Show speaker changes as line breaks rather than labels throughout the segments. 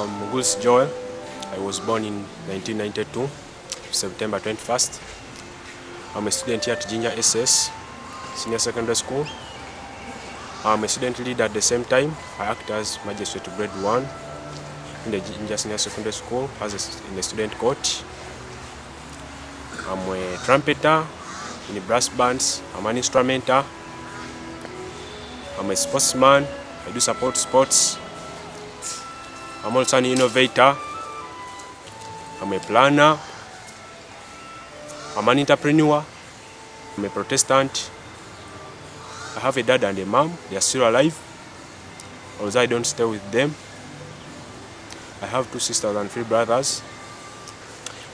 Mugulusi Joel. I was born in 1992, September 21st. I'm a student here at Jinja SS Senior Secondary School. I'm a student leader at the same time. I act as magistrate grade 1 in the Jinja Senior Secondary School in the student court. I'm a trumpeter in the brass bands. I'm an instrumenter. I'm a sportsman. I do support sports. I'm also an innovator. I'm a planner. I'm an entrepreneur. I'm a Protestant. I have a dad and a mom. They are still alive, although I don't stay with them. I have 2 sisters and 3 brothers.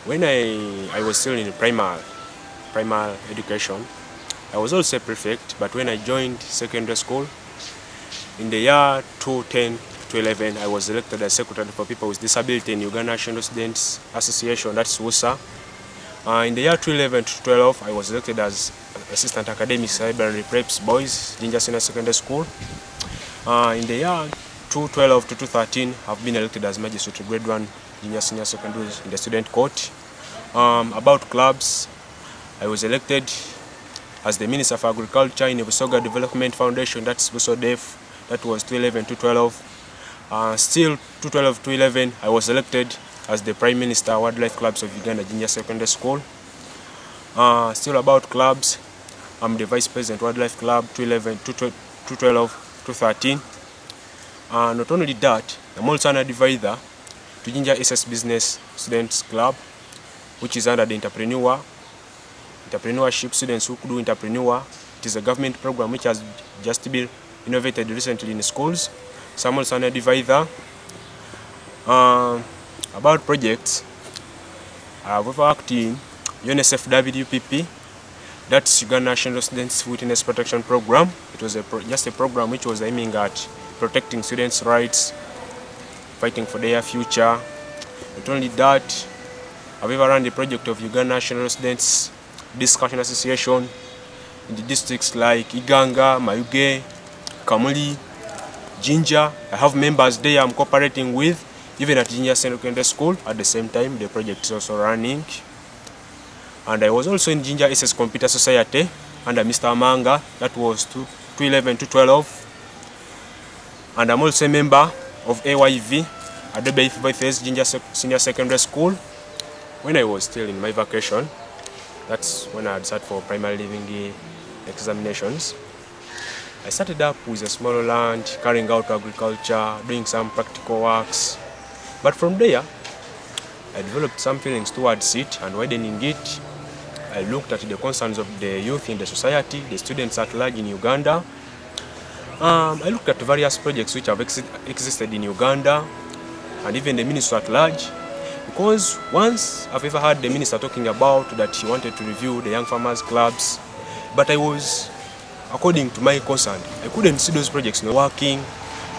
When I was still in primary education, I was also a prefect, but when I joined secondary school, in the year 2010-2011, I was elected as Secretary for People with Disability in Uganda National Students Association, that's WUSA. In the year 2011-2012, I was elected as Assistant Academic Library Preps Boys, Jinja Senior Secondary School. In the year 2012-2013, I've been elected as Magistrate Grade 1 Jinja Senior Secondary in the Student Court. About clubs, I was elected as the Minister for Agriculture in the Busoga Development Foundation, that's BUSODEF. That was 2011-2012. Still 2012-2011, I was elected as the Prime Minister Wildlife Clubs of Uganda Jinja Secondary School. Still about clubs, I'm the Vice President Wildlife Club 2012-2013. Not only that, I'm also an advisor to Jinja SS Business Students Club, which is under the entrepreneurship students who could do entrepreneur. It is a government program which has just been innovated recently in schools. So I'm also an advisor. About projects, I've worked in UNICEF WPP, that's Uganda National Students Witness Protection Program. It was just a program which was aiming at protecting students' rights, fighting for their future. Not only that, I've ever run the project of Uganda National Students Discussion Association in the districts like Iganga, Mayuge, Kamuli, Jinja. I have members there I'm cooperating with, even at Jinja Secondary School. At the same time, the project is also running. And I was also in Jinja SS Computer Society under Mr. Amanga. That was 2011-2012. And I'm also a member of AYV, Adobe Voices Jinja Senior Secondary School. When I was still in my vacation, that's when I had sat for primary living examinations. I started up with a small land, carrying out agriculture, doing some practical works. But from there, I developed some feelings towards it and widening it. I looked at the concerns of the youth in the society, the students at large in Uganda. I looked at various projects which have existed in Uganda and even the minister at large. Because once I've ever heard the minister talking about that he wanted to review the young farmers clubs, but I was, according to my concern, I couldn't see those projects not working.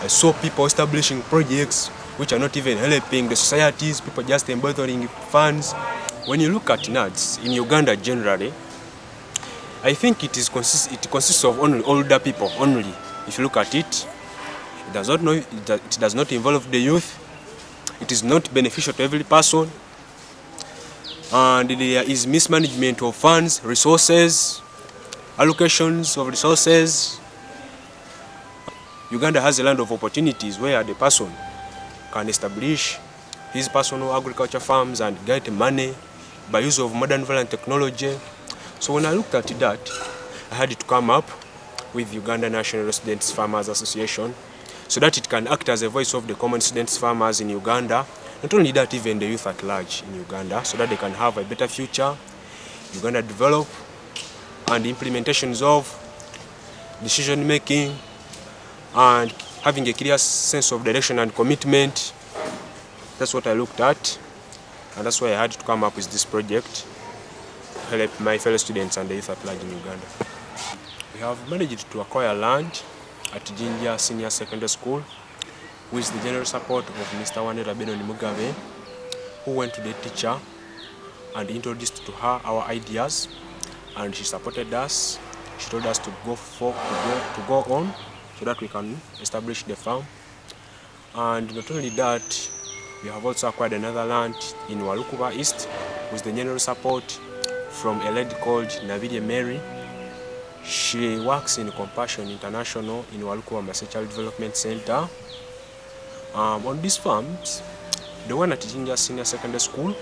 I saw people establishing projects which are not even helping the societies, people just embezzling funds. When you look at NADS in Uganda generally, I think it consists of only older people only. If you look at it, it does not involve the youth. It is not beneficial to every person. And there is mismanagement of funds, resources, allocations of resources. Uganda has a land of opportunities where the person can establish his personal agriculture farms and get money by use of modern violent technology. So when I looked at that, I had to come up with Uganda National Students Farmers Association so that it can act as a voice of the common students farmers in Uganda. Not only that, even the youth at large in Uganda, so that they can have a better future. Uganda develop and implementations of decision making and having a clear sense of direction and commitment. That's what I looked at, and that's why I had to come up with this project to help my fellow students and the youth at large in Uganda. We have managed to acquire land at Jinja Senior Secondary School with the general support of Mr. Wanera Benoni Mugabe, who went to the teacher and introduced to her our ideas, and she supported us. She told us to go on so that we can establish the farm. And not only that, We have also acquired another land in Walukuba East with the general support from a lady called Navide Mary. She works in Compassion International in Walukuba Child Development Center. On these farms, the one at Jinja Senior Secondary School,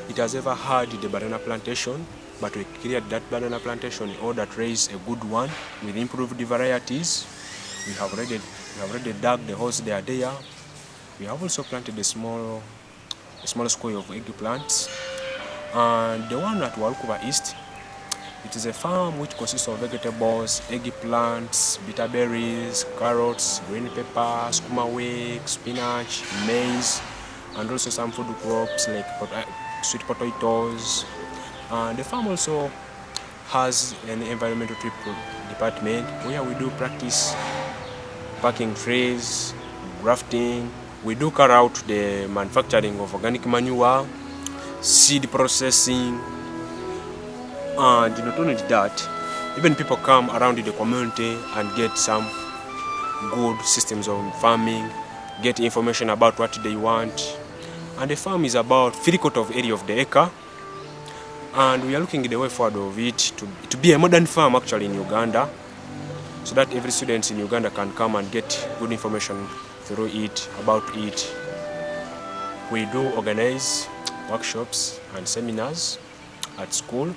it has ever had the banana plantation, but we cleared that banana plantation in order to raise a good one with improved varieties. We have already dug the holes there. We have also planted a small square of eggplants. And the one at Walukuba East, it is a farm which consists of vegetables, eggplants, bitter berries, carrots, green pepper, skuma wake, spinach, maize, and also some food crops like sweet potatoes. The farm also has an environmental department where we do practice packing trees, grafting. We do carry out the manufacturing of organic manure, seed processing, and not only that, even people come around the community and get some good systems of farming, get information about what they want. And the farm is about 3/4 of area of the acre, and we are looking at the way forward of it to be a modern farm actually in Uganda, so that every student in Uganda can come and get good information through it, about it. We do organize workshops and seminars at school,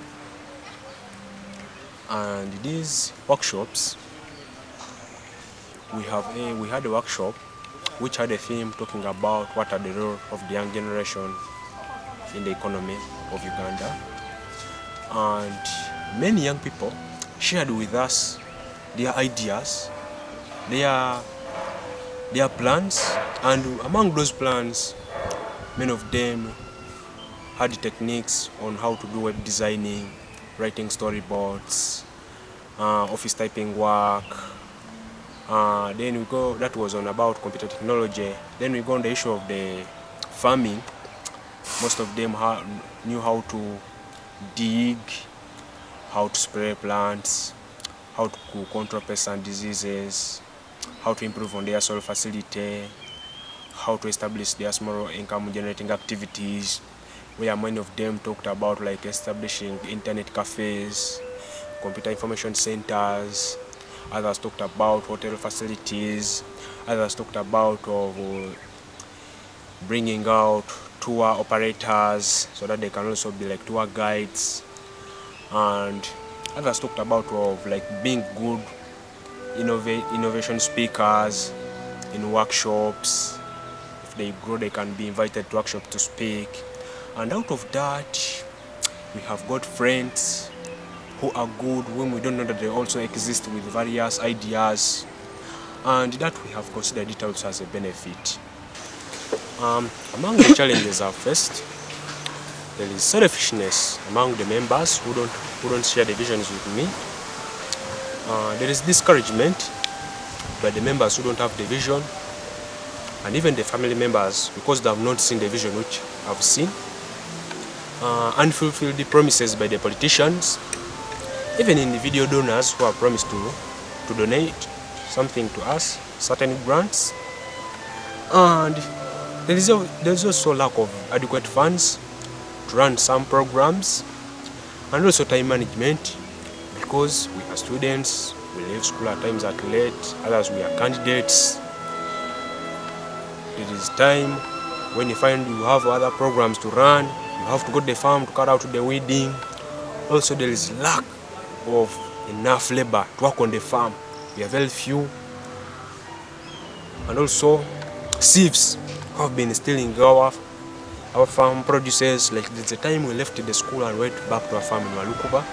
and these workshops, we had a workshop which had a theme talking about what are the role of the young generation in the economy of Uganda. And many young people shared with us their ideas, their plans, and among those plans, many of them had techniques on how to do web designing, writing storyboards, office typing work. Then we go, that was on about computer technology. Then we go on the issue of the farming. Most of them knew how to dig, how to spray plants, how to control pests and diseases, how to improve on their soil facility, how to establish their small income generating activities, where many of them talked about like establishing internet cafes, computer information centers. Others talked about hotel facilities. Others talked about bringing out tour operators so that they can also be like tour guides. And others talked about like being good innovation speakers in workshops. If they grow, they can be invited to workshops to speak. And out of that, we have got friends who are good when we don't know that they also exist with various ideas, and that we have considered it also as a benefit. Among the challenges I've faced, there is selfishness among the members who don't share the visions with me. There is discouragement by the members who don't have the vision, and even the family members, because they have not seen the vision which I've seen. Unfulfilled promises by the politicians, even individual donors who have promised to donate something to us, certain grants. And there is also lack of adequate funds to run some programs, and also time management, because we are students, we leave school at times at late, others we are candidates. There is time when you find you have other programs to run, you have to go to the farm to carry out the weeding. Also there is lack of enough labor to work on the farm. We are very few. And also thieves have been stealing our farm produces. Like there's a time we left the school and went back to our farm in Walukuba.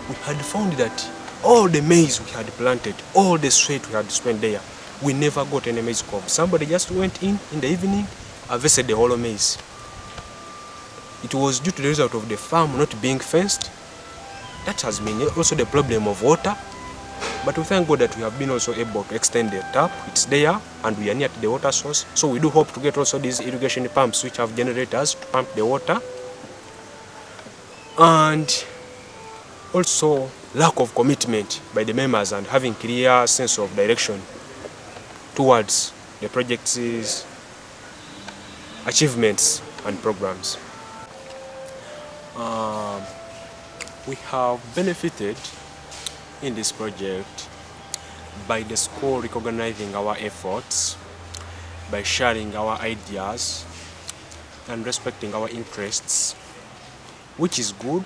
We had found that all the maize we had planted, all the sweat we had spent there, we never got any maize cob. Somebody just went in the evening, harvested the whole maize. It was due to the result of the farm not being fenced. That has been also the problem of water. But we thank God that we have been also able to extend the tap. It's there and we are near to the water source. So we do hope to get also these irrigation pumps which have generators to pump the water. And also lack of commitment by the members and having clear sense of direction towards the projects achievements and programs. We have benefited in this project by the school recognizing our efforts, by sharing our ideas and respecting our interests, which is good,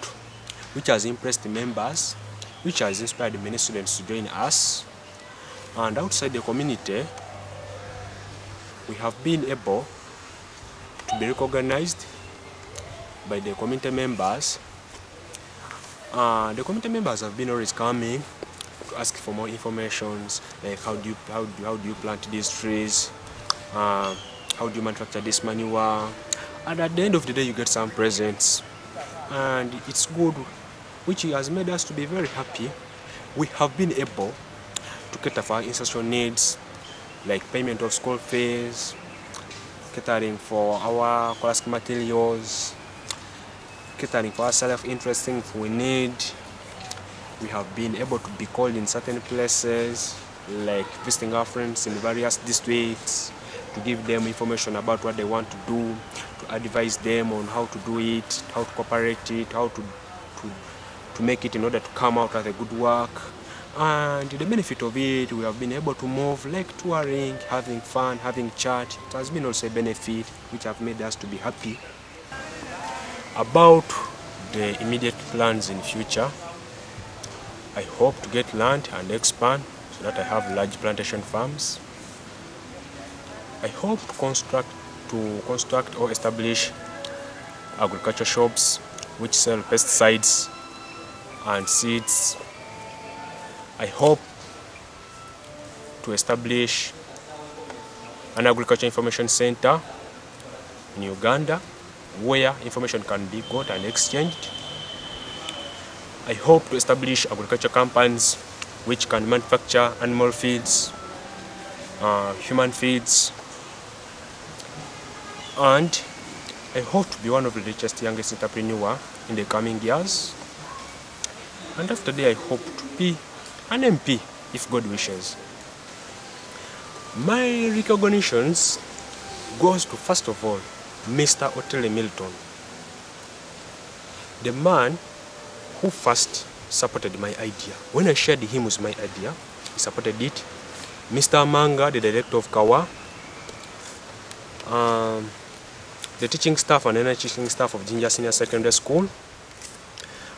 which has impressed the members, which has inspired many students to join us. And outside the community, we have been able to be recognized by the community members. The community members have been always coming to ask for more information, like how do you plant these trees, how do you manufacture this manure, and at the end of the day you get some presents, and it's good, which has made us to be very happy. We have been able to cater for our essential needs, like payment of school fees, catering for our class materials, catering for our self-interest things we need. We have been able to be called in certain places, like visiting our friends in various districts, to give them information about what they want to do, to advise them on how to do it, how to cooperate it, how to make it in order to come out as a good work. And the benefit of it, we have been able to move, like touring, having fun, having chat. It has been also a benefit which have made us to be happy. About the immediate plans in future, I hope to get land and expand so that I have large plantation farms. I hope to construct or establish agriculture shops which sell pesticides and seeds. I hope to establish an agriculture information center in Uganda where information can be got and exchanged. I hope to establish agriculture companies which can manufacture animal feeds, human feeds, and I hope to be one of the richest, youngest entrepreneurs in the coming years. And after that, I hope to be an MP if God wishes. My recognitions goes to, first of all, Mr. Otele Milton, the man who first supported my idea. When I shared him with my idea, he supported it. Mr. Manga, the director of Kawa, the teaching staff and energy teaching staff of Jinja Senior Secondary School,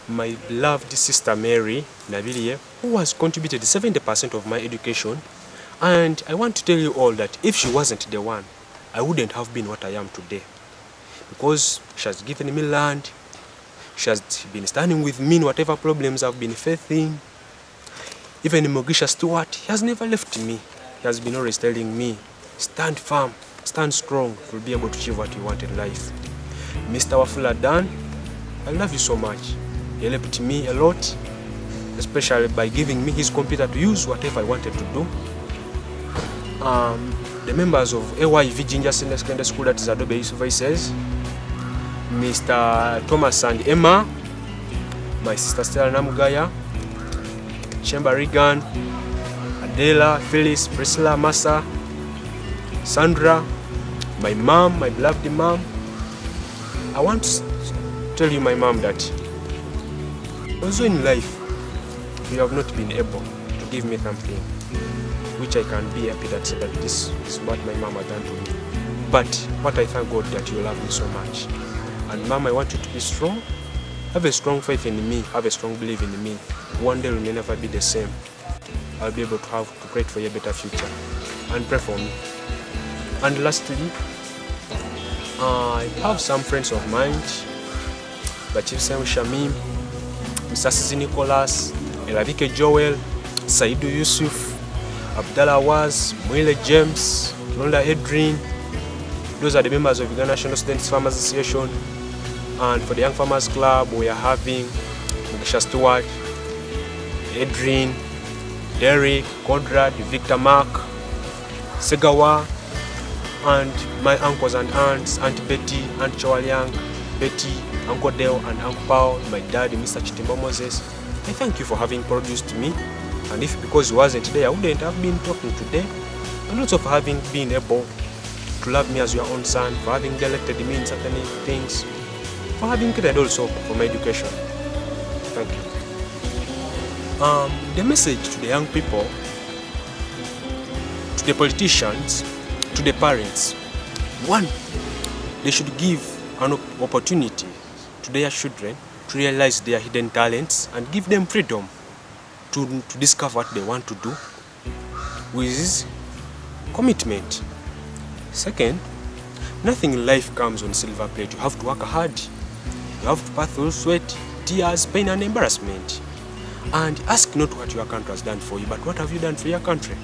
my beloved sister Mary Nabilie, who has contributed 70% of my education. And I want to tell you all that if she wasn't the one, I wouldn't have been what I am today. Because she has given me land, she has been standing with me in whatever problems I've been facing. Even Mogisha Stewart, he has never left me. He has been always telling me, stand firm, stand strong, you'll be able to achieve what you want in life. Mr. Wafula Dan, I love you so much. He helped me a lot, especially by giving me his computer to use whatever I wanted to do. The members of AYV Jinja Senior Secondary School, that is Adobe Voices, Mr. Thomas and Emma, my sister Stella Namugaya, Chemba Regan, Adela, Phyllis, Priscilla, Massa, Sandra, my mom, my beloved mom. I want to tell you, my mom, that also in life, you have not been able to give me something which I can be happy that this is what my mom has done to me. But what I thank God that you love me so much. And mom, I want you to be strong. Have a strong faith in me. Have a strong belief in me. One day we may never be the same. I'll be able to pray for a better future. And pray for me. And lastly, I have some friends of mine, Bachif Sam Shamim, Mr. Sisi Nicholas, Elavike Joel, Saidu Yusuf, Abdallah Waz, Mwile James, Londa Edrin. Those are the members of Uganda National Students Farmers Association. And for the Young Farmers Club, we are having Mugisha Stewart, Edrin, Derek, Conrad, Victor Mark, Segawa, and my uncles and aunts, Aunt Betty, Aunt Chawaliang, Betty, Uncle Dale, and Uncle Paul, my dad, Mr. Chitimbo Moses. I thank you for having produced me. And if because you wasn't there, I wouldn't have been talking today. And also for having been able to love me as your own son, for having directed me in certain things, for having cared also for my education. Thank you. The message to the young people, to the politicians, to the parents. One, they should give an opportunity to their children to realize their hidden talents and give them freedom to discover what they want to do with commitment. Second, nothing in life comes on silver plate. You have to work hard. You have to pass through sweat, tears, pain and embarrassment. And ask not what your country has done for you, but what have you done for your country?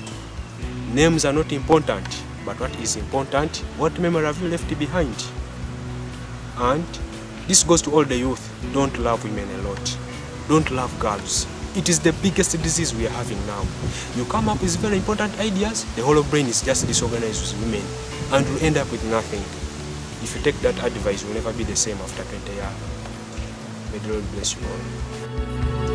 Names are not important, but what is important, what memory have you left behind? And this goes to all the youth. Don't love women a lot. Don't love girls. It is the biggest disease we are having now. You come up with very important ideas, the whole brain is just disorganized with women, and you end up with nothing. If you take that advice, you will never be the same after 20 years. May the Lord bless you all.